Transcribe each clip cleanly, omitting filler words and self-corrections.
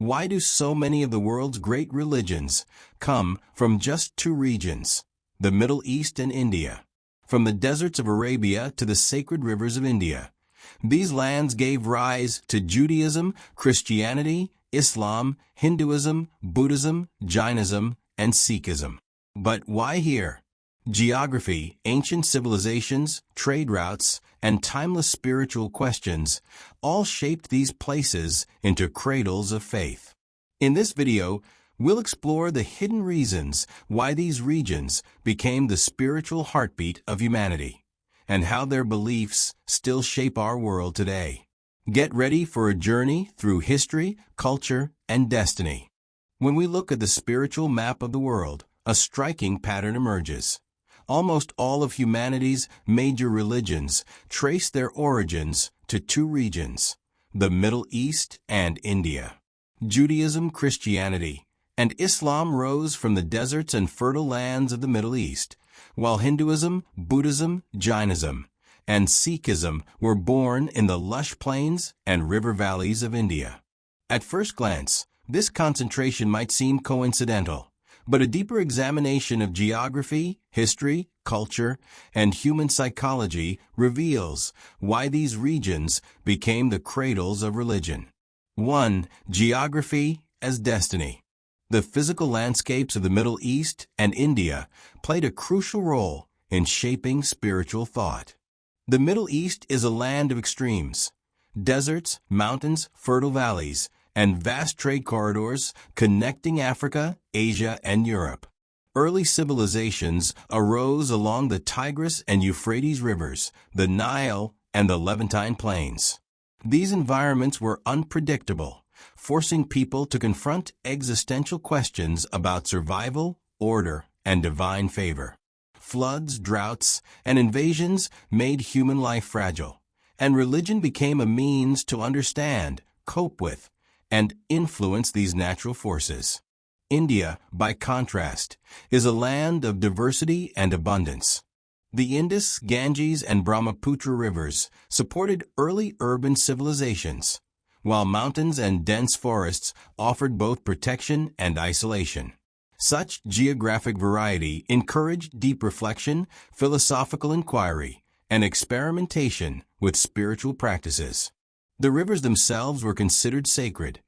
Why do so many of the world's great religions come from just two regions, the Middle East and India? From the deserts of Arabia to the sacred rivers of India, these lands gave rise to Judaism, Christianity, Islam, Hinduism, Buddhism, Jainism, and Sikhism. But why here? Geography, ancient civilizations, trade routes, and timeless spiritual questions all shaped these places into cradles of faith. In this video, we'll explore the hidden reasons why these regions became the spiritual heartbeat of humanity, and how their beliefs still shape our world today. Get ready for a journey through history, culture, and destiny. When we look at the spiritual map of the world, a striking pattern emerges. Almost all of humanity's major religions trace their origins to two regions, the Middle East and India. Judaism, Christianity, and Islam rose from the deserts and fertile lands of the Middle East, while Hinduism, Buddhism, Jainism, and Sikhism were born in the lush plains and river valleys of India. At first glance, this concentration might seem coincidental, but a deeper examination of geography, history, culture, and human psychology reveals why these regions became the cradles of religion. 1. Geography as destiny. The physical landscapes of the Middle East and India played a crucial role in shaping spiritual thought. The Middle East is a land of extremes. Deserts, mountains, fertile valleys, and vast trade corridors connecting Africa, Asia, and Europe. Early civilizations arose along the Tigris and Euphrates rivers, the Nile, and the Levantine plains. These environments were unpredictable, forcing people to confront existential questions about survival, order, and divine favor. Floods, droughts, and invasions made human life fragile, and religion became a means to understand, cope with, and influence these natural forces. India, by contrast, is a land of diversity and abundance. The Indus, Ganges, and Brahmaputra rivers supported early urban civilizations, while mountains and dense forests offered both protection and isolation. Such geographic variety encouraged deep reflection, philosophical inquiry, and experimentation with spiritual practices. The rivers themselves were considered sacred,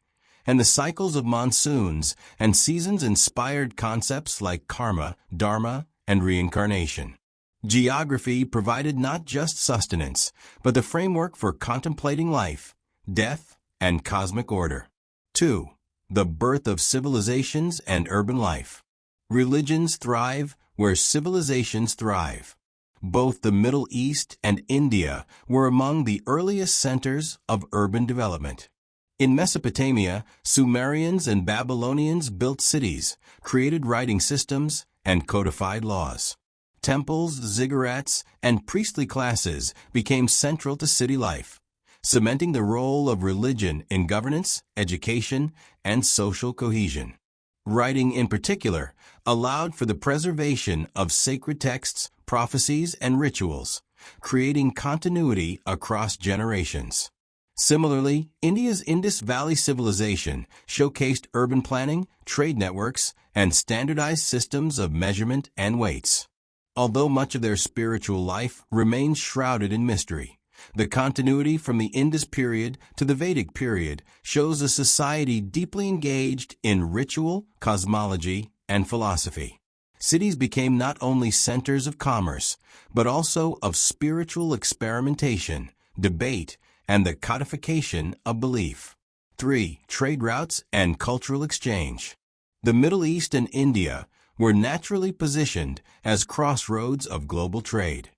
and the cycles of monsoons and seasons inspired concepts like karma, dharma, and reincarnation. Geography provided not just sustenance, but the framework for contemplating life, death, and cosmic order. 2. The birth of civilizations and urban life. Religions thrive where civilizations thrive. Both the Middle East and India were among the earliest centers of urban development. In Mesopotamia, Sumerians and Babylonians built cities, created writing systems, and codified laws. Temples, ziggurats, and priestly classes became central to city life, cementing the role of religion in governance, education, and social cohesion. Writing, in particular, allowed for the preservation of sacred texts, prophecies, and rituals, creating continuity across generations. Similarly, India's Indus Valley civilization showcased urban planning, trade networks, and standardized systems of measurement and weights. Although much of their spiritual life remains shrouded in mystery, the continuity from the Indus period to the Vedic period shows a society deeply engaged in ritual, cosmology, and philosophy. Cities became not only centers of commerce, but also of spiritual experimentation, debate, and the codification of belief. 3. Trade routes and cultural exchange. The Middle East and India were naturally positioned as crossroads of global trade.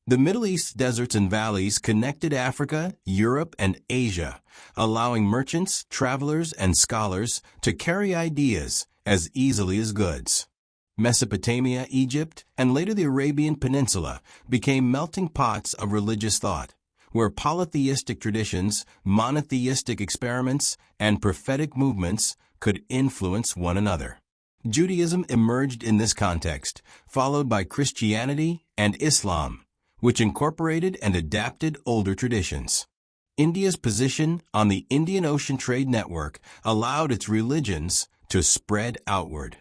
The Middle East's deserts and valleys connected Africa, Europe, and Asia, allowing merchants, travelers, and scholars to carry ideas as easily as goods. Mesopotamia, Egypt, and later the Arabian Peninsula became melting pots of religious thought, where polytheistic traditions, monotheistic experiments, and prophetic movements could influence one another. Judaism emerged in this context, followed by Christianity and Islam, which incorporated and adapted older traditions. India's position on the Indian Ocean trade network allowed its religions to spread outward.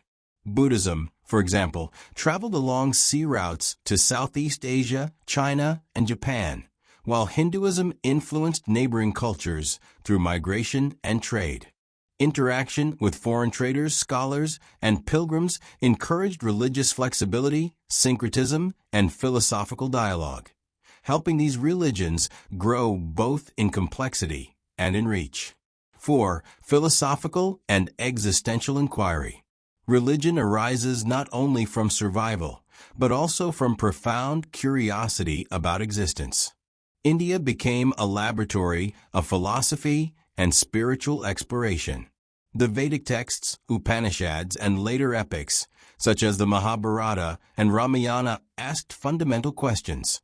Buddhism, for example, traveled along sea routes to Southeast Asia, China, and Japan, while Hinduism influenced neighboring cultures through migration and trade. Interaction with foreign traders, scholars, and pilgrims encouraged religious flexibility, syncretism, and philosophical dialogue, helping these religions grow both in complexity and in reach. 4. Philosophical and existential inquiry. Religion arises not only from survival, but also from profound curiosity about existence. India became a laboratory of philosophy and spiritual exploration. The Vedic texts, Upanishads, and later epics, such as the Mahabharata and Ramayana, asked fundamental questions.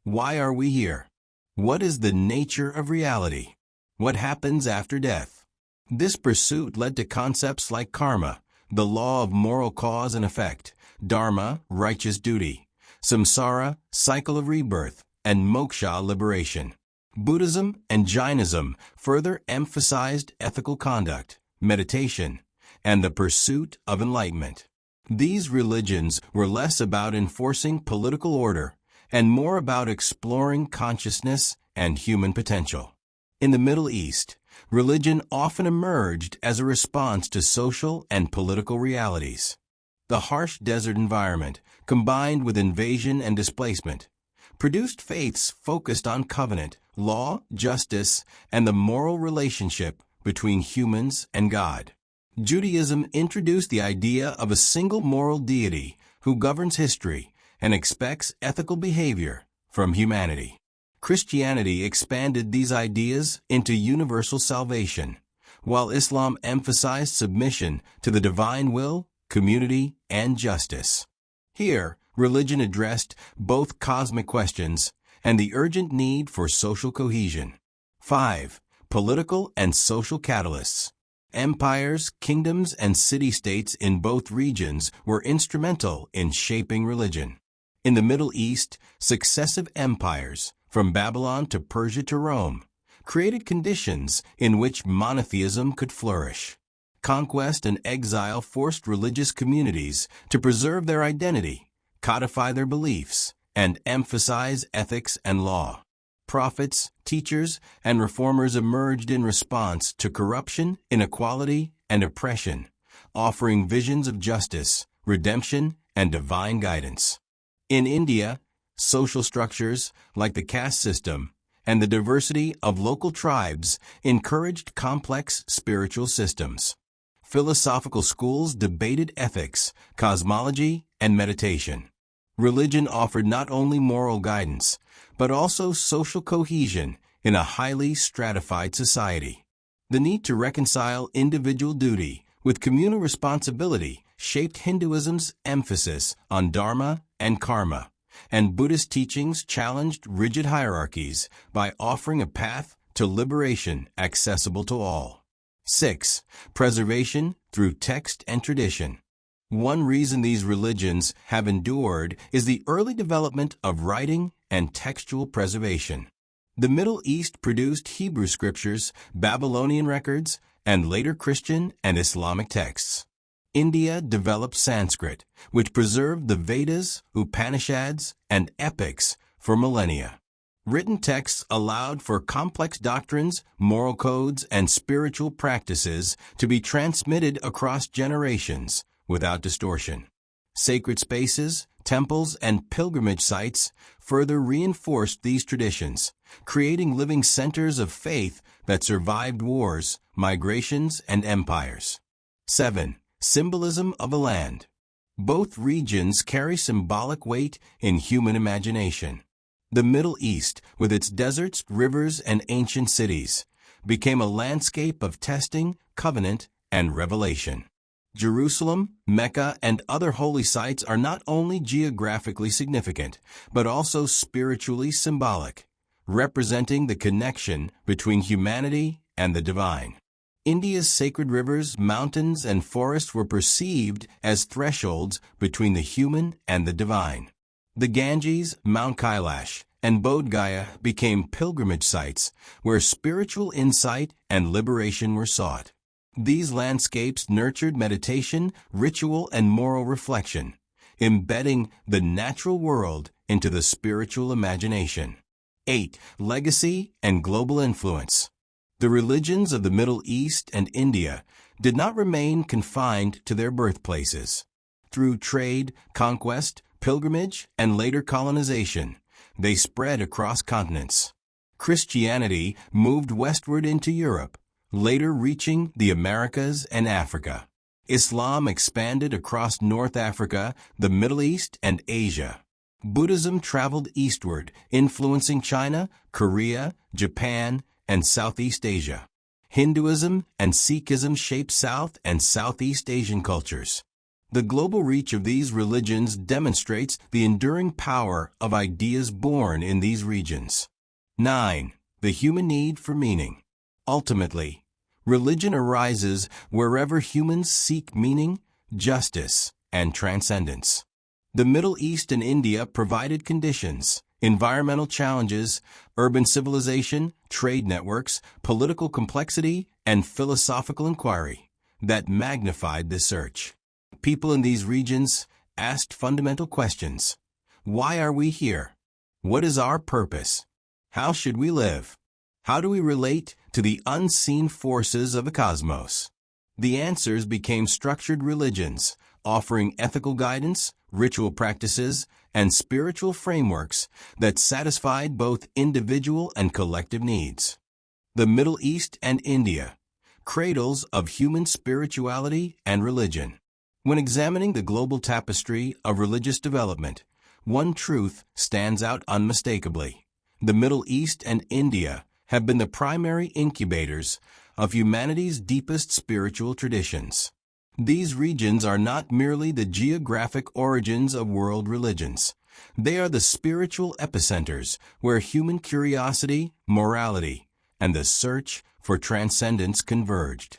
Why are we here? What is the nature of reality? What happens after death? This pursuit led to concepts like karma, the law of moral cause and effect, dharma, righteous duty, samsara, cycle of rebirth, and moksha, liberation. Buddhism and Jainism further emphasized ethical conduct, meditation, and the pursuit of enlightenment. These religions were less about enforcing political order and more about exploring consciousness and human potential. In the Middle East, religion often emerged as a response to social and political realities. The harsh desert environment, combined with invasion and displacement, produced faiths focused on covenant, law, justice, and the moral relationship between humans and God. Judaism introduced the idea of a single moral deity who governs history and expects ethical behavior from humanity. Christianity expanded these ideas into universal salvation, while Islam emphasized submission to the divine will, community, and justice. Here, religion addressed both cosmic questions and the urgent need for social cohesion. 5. Political and social catalysts. Empires, kingdoms, and city-states in both regions were instrumental in shaping religion. In the Middle East, successive empires, from Babylon to Persia to Rome, created conditions in which monotheism could flourish. Conquest and exile forced religious communities to preserve their identity, codify their beliefs, and emphasize ethics and law. Prophets, teachers, and reformers emerged in response to corruption, inequality, and oppression, offering visions of justice, redemption, and divine guidance. In India, social structures like the caste system and the diversity of local tribes encouraged complex spiritual systems. Philosophical schools debated ethics, cosmology, and meditation. Religion offered not only moral guidance, but also social cohesion in a highly stratified society. The need to reconcile individual duty with communal responsibility shaped Hinduism's emphasis on dharma and karma, and Buddhist teachings challenged rigid hierarchies by offering a path to liberation accessible to all. 6. Preservation through text and tradition. One reason these religions have endured is the early development of writing and textual preservation. The Middle East produced Hebrew scriptures, Babylonian records, and later Christian and Islamic texts. India developed Sanskrit, which preserved the Vedas, Upanishads, and epics for millennia. Written texts allowed for complex doctrines, moral codes, and spiritual practices to be transmitted across generations without distortion. Sacred spaces, temples, and pilgrimage sites further reinforced these traditions, creating living centers of faith that survived wars, migrations, and empires. 7. Symbolism of a land. Both regions carry symbolic weight in human imagination. The Middle East, with its deserts, rivers, and ancient cities, became a landscape of testing, covenant, and revelation. Jerusalem, Mecca, and other holy sites are not only geographically significant, but also spiritually symbolic, representing the connection between humanity and the divine. India's sacred rivers, mountains, and forests were perceived as thresholds between the human and the divine. The Ganges, Mount Kailash, and Bodh Gaya became pilgrimage sites where spiritual insight and liberation were sought. These landscapes nurtured meditation, ritual, and moral reflection, embedding the natural world into the spiritual imagination. 8. Legacy and global influence. The religions of the Middle East and India did not remain confined to their birthplaces. Through trade, conquest, pilgrimage, and later colonization, they spread across continents. Christianity moved westward into Europe, later reaching the Americas and Africa. Islam expanded across North Africa, the Middle East, and Asia. Buddhism traveled eastward, influencing China, Korea, Japan, and Southeast Asia. Hinduism and Sikhism shaped South and Southeast Asian cultures. The global reach of these religions demonstrates the enduring power of ideas born in these regions. 9. The human need for meaning. Ultimately, religion arises wherever humans seek meaning, justice, and transcendence. The Middle East and India provided conditions, environmental challenges, urban civilization, trade networks, political complexity, and philosophical inquiry that magnified the search. People in these regions asked fundamental questions. Why are we here? What is our purpose? How should we live? How do we relate to the unseen forces of the cosmos? The answers became structured religions, offering ethical guidance, ritual practices, and spiritual frameworks that satisfied both individual and collective needs. The Middle East and India, cradles of human spirituality and religion. When examining the global tapestry of religious development, one truth stands out unmistakably. The Middle East and India have been the primary incubators of humanity's deepest spiritual traditions. These regions are not merely the geographic origins of world religions. They are the spiritual epicenters where human curiosity, morality, and the search for transcendence converged.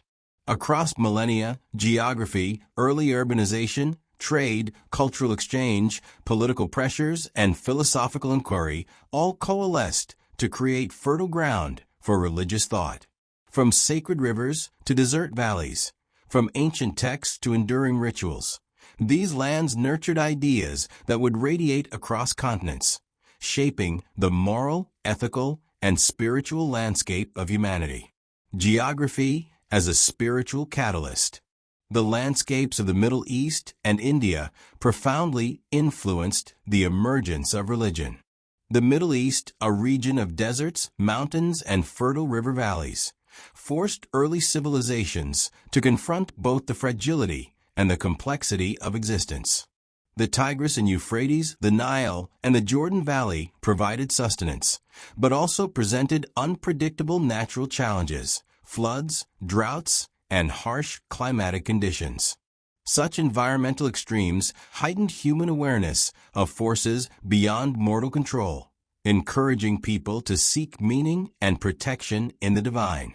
Across millennia, geography, early urbanization, trade, cultural exchange, political pressures, and philosophical inquiry all coalesced to create fertile ground for religious thought. From sacred rivers to desert valleys, from ancient texts to enduring rituals, these lands nurtured ideas that would radiate across continents, shaping the moral, ethical, and spiritual landscape of humanity. Geography as a spiritual catalyst. The landscapes of the Middle East and India profoundly influenced the emergence of religion. The Middle East, a region of deserts, mountains, and fertile river valleys, forced early civilizations to confront both the fragility and the complexity of existence. The Tigris and Euphrates, the Nile, and the Jordan Valley provided sustenance, but also presented unpredictable natural challenges, floods, droughts, and harsh climatic conditions. Such environmental extremes heightened human awareness of forces beyond mortal control, encouraging people to seek meaning and protection in the divine.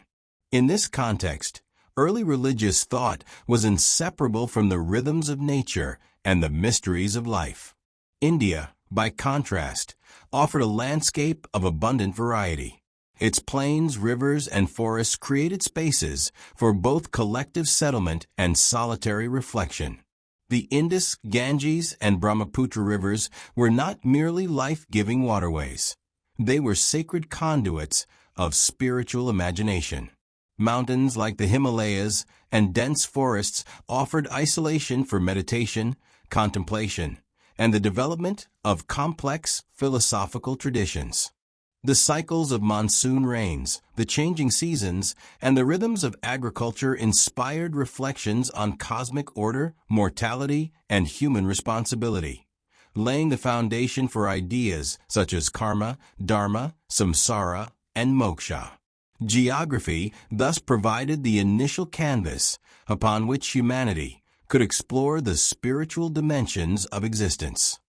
In this context, early religious thought was inseparable from the rhythms of nature and the mysteries of life. India, by contrast, offered a landscape of abundant variety. Its plains, rivers, and forests created spaces for both collective settlement and solitary reflection. The Indus, Ganges, and Brahmaputra rivers were not merely life-giving waterways. They were sacred conduits of spiritual imagination. Mountains like the Himalayas and dense forests offered isolation for meditation, contemplation, and the development of complex philosophical traditions. The cycles of monsoon rains, the changing seasons, and the rhythms of agriculture inspired reflections on cosmic order, mortality, and human responsibility, laying the foundation for ideas such as karma, dharma, samsara, and moksha. Geography thus provided the initial canvas upon which humanity could explore the spiritual dimensions of existence.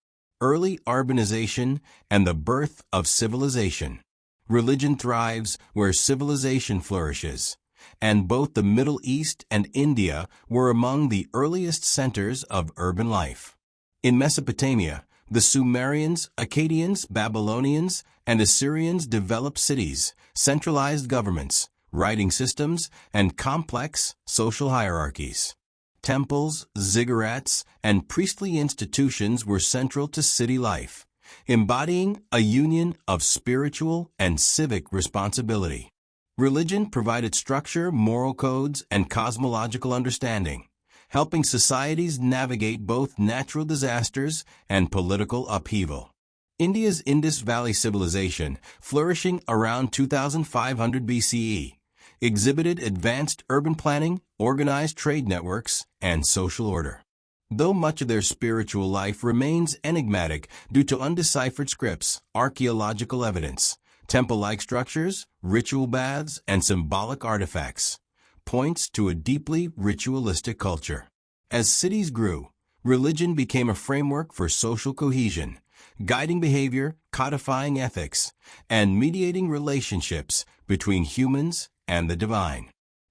Early urbanization and the birth of civilization. Religion thrives where civilization flourishes, and both the Middle East and India were among the earliest centers of urban life. In Mesopotamia, The Sumerians, Akkadians, Babylonians, and Assyrians developed cities, centralized governments, writing systems, and complex social hierarchies. Temples, ziggurats, and priestly institutions were central to city life, embodying a union of spiritual and civic responsibility. Religion provided structure, moral codes, and cosmological understanding, helping societies navigate both natural disasters and political upheaval. India's Indus Valley civilization, flourishing around 2500 BCE, exhibited advanced urban planning, organized trade networks, and social order. Though much of their spiritual life remains enigmatic due to undeciphered scripts, archaeological evidence, temple-like structures, ritual baths, and symbolic artifacts points to a deeply ritualistic culture. As cities grew, religion became a framework for social cohesion, guiding behavior, codifying ethics, and mediating relationships between humans and the divine.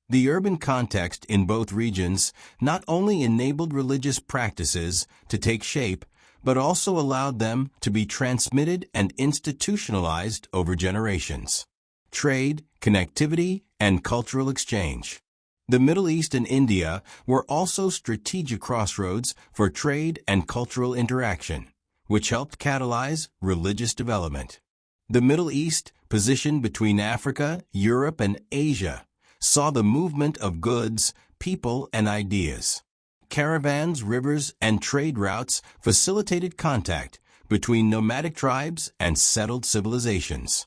The urban context in both regions not only enabled religious practices to take shape, but also allowed them to be transmitted and institutionalized over generations. Trade, connectivity, and cultural exchange. The Middle East and India were also strategic crossroads for trade and cultural interaction, which helped catalyze religious development. The Middle East, positioned between Africa, Europe, and Asia, saw the movement of goods, people, and ideas. Caravans, rivers, and trade routes facilitated contact between nomadic tribes and settled civilizations.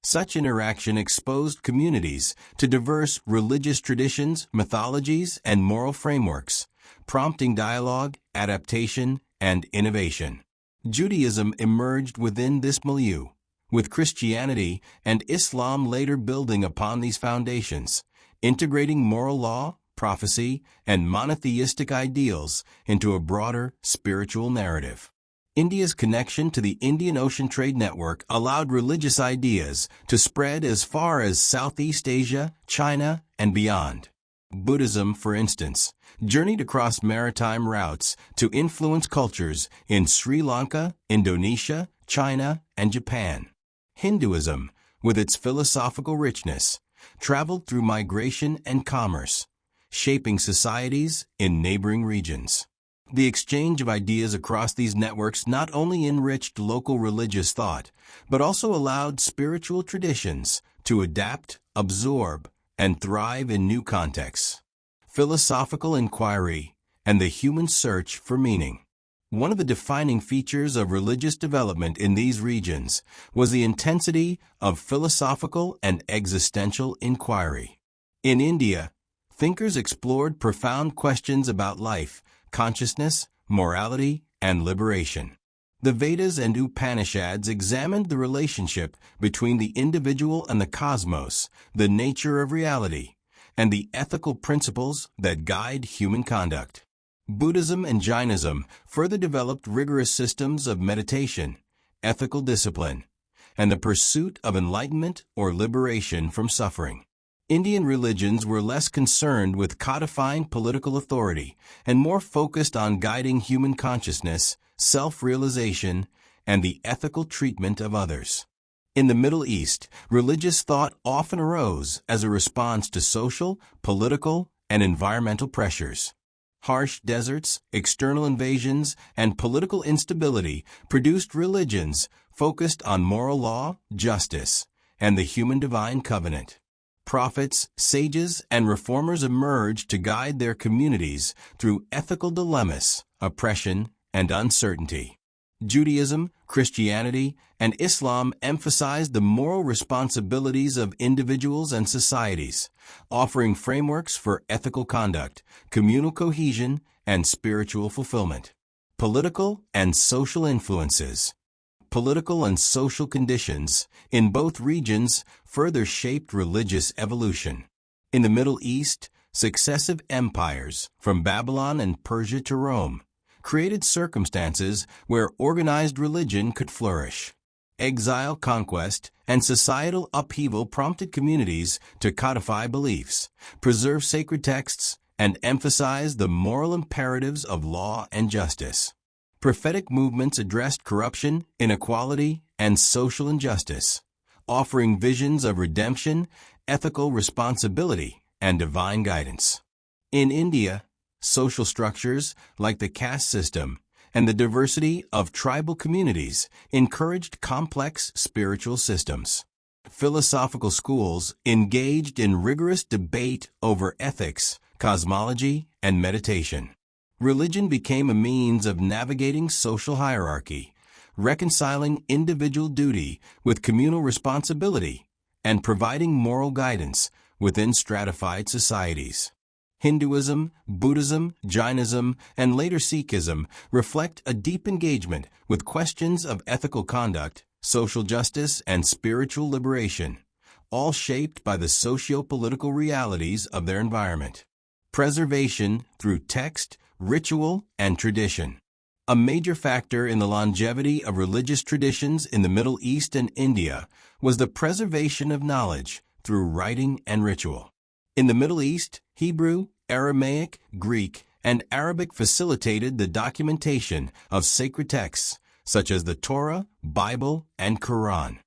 Such interaction exposed communities to diverse religious traditions, mythologies, and moral frameworks, prompting dialogue, adaptation, and innovation. Judaism emerged within this milieu, with Christianity and Islam later building upon these foundations, integrating moral law, prophecy, and monotheistic ideals into a broader spiritual narrative. India's connection to the Indian Ocean trade network allowed religious ideas to spread as far as Southeast Asia, China, and beyond. Buddhism, for instance, journeyed across maritime routes to influence cultures in Sri Lanka, Indonesia, China, and Japan. Hinduism, with its philosophical richness, traveled through migration and commerce, shaping societies in neighboring regions. The exchange of ideas across these networks not only enriched local religious thought, but also allowed spiritual traditions to adapt, absorb, and thrive in new contexts. Philosophical inquiry and the human search for meaning. One of the defining features of religious development in these regions was the intensity of philosophical and existential inquiry. In India, thinkers explored profound questions about life, consciousness, morality, and liberation. The Vedas and Upanishads examined the relationship between the individual and the cosmos, the nature of reality, and the ethical principles that guide human conduct. Buddhism and Jainism further developed rigorous systems of meditation, ethical discipline, and the pursuit of enlightenment or liberation from suffering. Indian religions were less concerned with codifying political authority and more focused on guiding human consciousness, self-realization, and the ethical treatment of others. In the Middle East, religious thought often arose as a response to social, political, and environmental pressures. Harsh deserts, external invasions, and political instability produced religions focused on moral law, justice, and the human-divine covenant. Prophets, sages, and reformers emerged to guide their communities through ethical dilemmas, oppression, and uncertainty. Judaism, Christianity, and Islam emphasized the moral responsibilities of individuals and societies, offering frameworks for ethical conduct, communal cohesion, and spiritual fulfillment. Political and social influences. Political and social conditions in both regions further shaped religious evolution. In the Middle East, successive empires, from Babylon and Persia to Rome, created circumstances where organized religion could flourish. Exile, conquest, and societal upheaval prompted communities to codify beliefs, preserve sacred texts, and emphasize the moral imperatives of law and justice. Prophetic movements addressed corruption, inequality, and social injustice, offering visions of redemption, ethical responsibility, and divine guidance. In India, social structures like the caste system and the diversity of tribal communities encouraged complex spiritual systems. Philosophical schools engaged in rigorous debate over ethics, cosmology, and meditation. Religion became a means of navigating social hierarchy, reconciling individual duty with communal responsibility, and providing moral guidance within stratified societies. Hinduism, Buddhism, Jainism, and later Sikhism reflect a deep engagement with questions of ethical conduct, social justice, and spiritual liberation, all shaped by the socio-political realities of their environment. Preservation through text, ritual, and tradition. A major factor in the longevity of religious traditions in the Middle East and India was the preservation of knowledge through writing and ritual. In the Middle East, Hebrew, Aramaic, Greek, and Arabic facilitated the documentation of sacred texts such as the Torah, Bible, and Quran.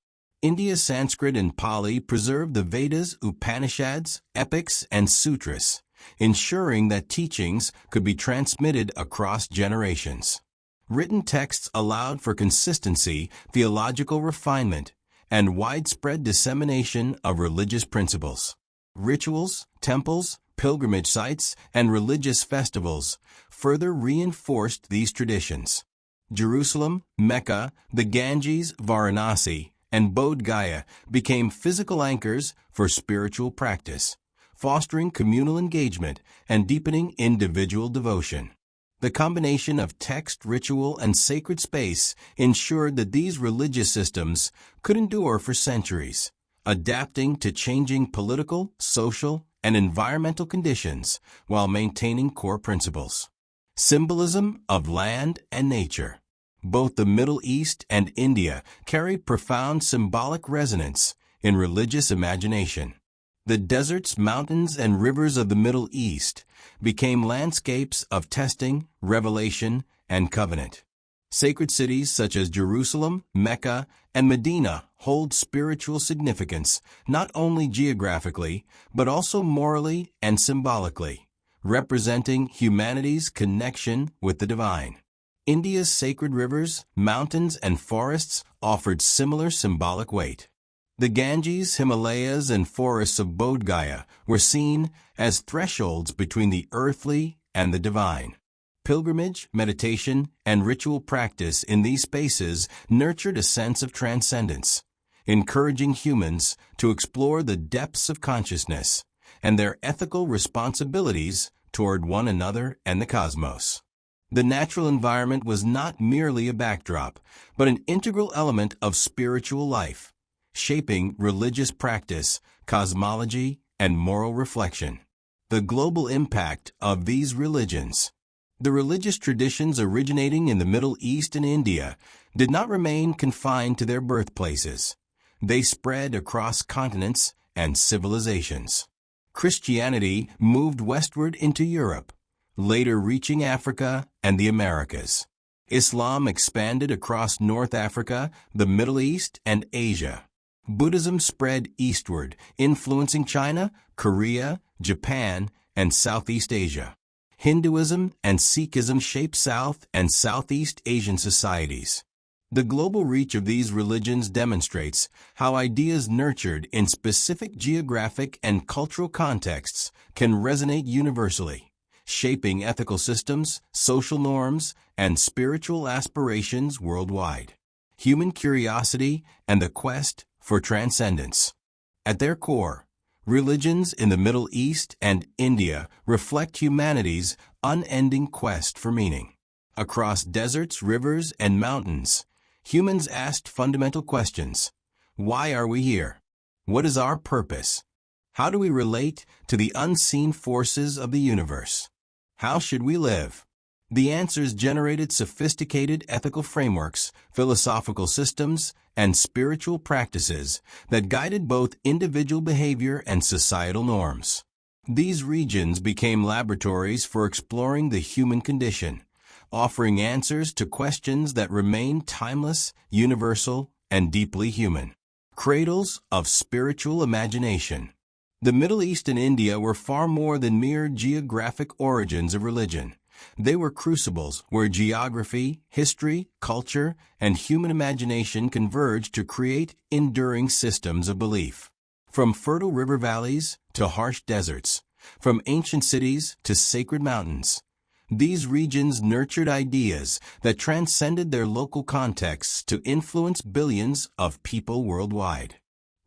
India's Sanskrit and Pali preserved the Vedas, Upanishads, epics, and sutras, ensuring that teachings could be transmitted across generations. Written texts allowed for consistency, theological refinement, and widespread dissemination of religious principles. Rituals, temples, pilgrimage sites, and religious festivals further reinforced these traditions. Jerusalem, Mecca, the Ganges, Varanasi, and Bodh Gaya became physical anchors for spiritual practice, fostering communal engagement and deepening individual devotion. The combination of text, ritual, and sacred space ensured that these religious systems could endure for centuries, adapting to changing political, social, and environmental conditions while maintaining core principles. Symbolism of land and nature. Both the Middle East and India carry profound symbolic resonance in religious imagination. The deserts, mountains, and rivers of the Middle East became landscapes of testing, revelation, and covenant. Sacred cities such as Jerusalem, Mecca, and Medina hold spiritual significance not only geographically, but also morally and symbolically, representing humanity's connection with the divine. India's sacred rivers, mountains, and forests offered similar symbolic weight. The Ganges, Himalayas, and forests of Bodh Gaya were seen as thresholds between the earthly and the divine. Pilgrimage, meditation, and ritual practice in these spaces nurtured a sense of transcendence, encouraging humans to explore the depths of consciousness and their ethical responsibilities toward one another and the cosmos. The natural environment was not merely a backdrop, but an integral element of spiritual life, shaping religious practice, cosmology, and moral reflection. The global impact of these religions. The religious traditions originating in the Middle East and India did not remain confined to their birthplaces. They spread across continents and civilizations. Christianity moved westward into Europe, later reaching Africa and the Americas. Islam expanded across North Africa, the Middle East, and Asia. Buddhism spread eastward, influencing China, Korea, Japan, and Southeast Asia. Hinduism and Sikhism shaped South and Southeast Asian societies. The global reach of these religions demonstrates how ideas nurtured in specific geographic and cultural contexts can resonate universally, shaping ethical systems, social norms, and spiritual aspirations worldwide. Human curiosity and the quest for transcendence. At their core, religions in the Middle East and India reflect humanity's unending quest for meaning. Across deserts, rivers, and mountains, humans asked fundamental questions. Why are we here? What is our purpose? How do we relate to the unseen forces of the universe? How should we live? The answers generated sophisticated ethical frameworks, philosophical systems, and spiritual practices that guided both individual behavior and societal norms. These regions became laboratories for exploring the human condition, offering answers to questions that remain timeless, universal, and deeply human. Cradles of spiritual imagination. The Middle East and India were far more than mere geographic origins of religion. They were crucibles where geography, history, culture, and human imagination converged to create enduring systems of belief. From fertile river valleys to harsh deserts, from ancient cities to sacred mountains, these regions nurtured ideas that transcended their local contexts to influence billions of people worldwide.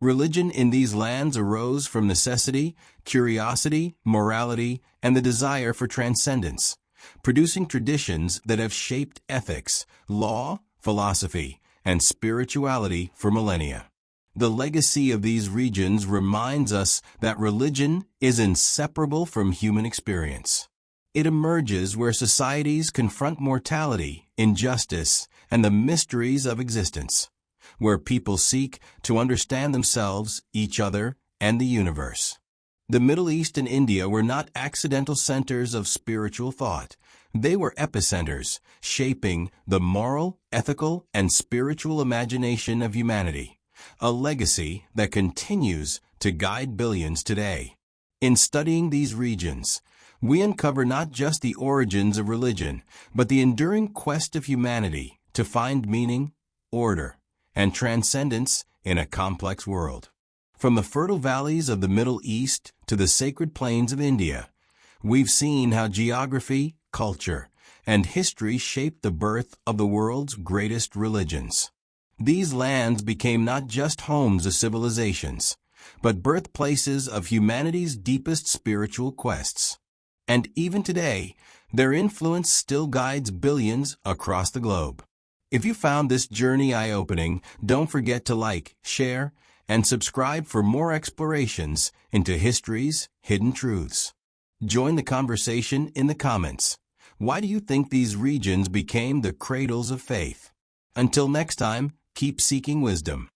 Religion in these lands arose from necessity, curiosity, morality, and the desire for transcendence, producing traditions that have shaped ethics, law, philosophy, and spirituality for millennia. The legacy of these regions reminds us that religion is inseparable from human experience. It emerges where societies confront mortality, injustice, and the mysteries of existence, where people seek to understand themselves, each other, and the universe. The Middle East and India were not accidental centers of spiritual thought. They were epicenters, shaping the moral, ethical, and spiritual imagination of humanity, a legacy that continues to guide billions today. In studying these regions, we uncover not just the origins of religion, but the enduring quest of humanity to find meaning, order, and transcendence in a complex world. From the fertile valleys of the Middle East to the sacred plains of India, we've seen how geography, culture, and history shaped the birth of the world's greatest religions. These lands became not just homes of civilizations, but birthplaces of humanity's deepest spiritual quests. And even today, their influence still guides billions across the globe. If you found this journey eye-opening, don't forget to like, share, and subscribe for more explorations into history's hidden truths. Join the conversation in the comments. Why do you think these regions became the cradles of faith? Until next time, keep seeking wisdom.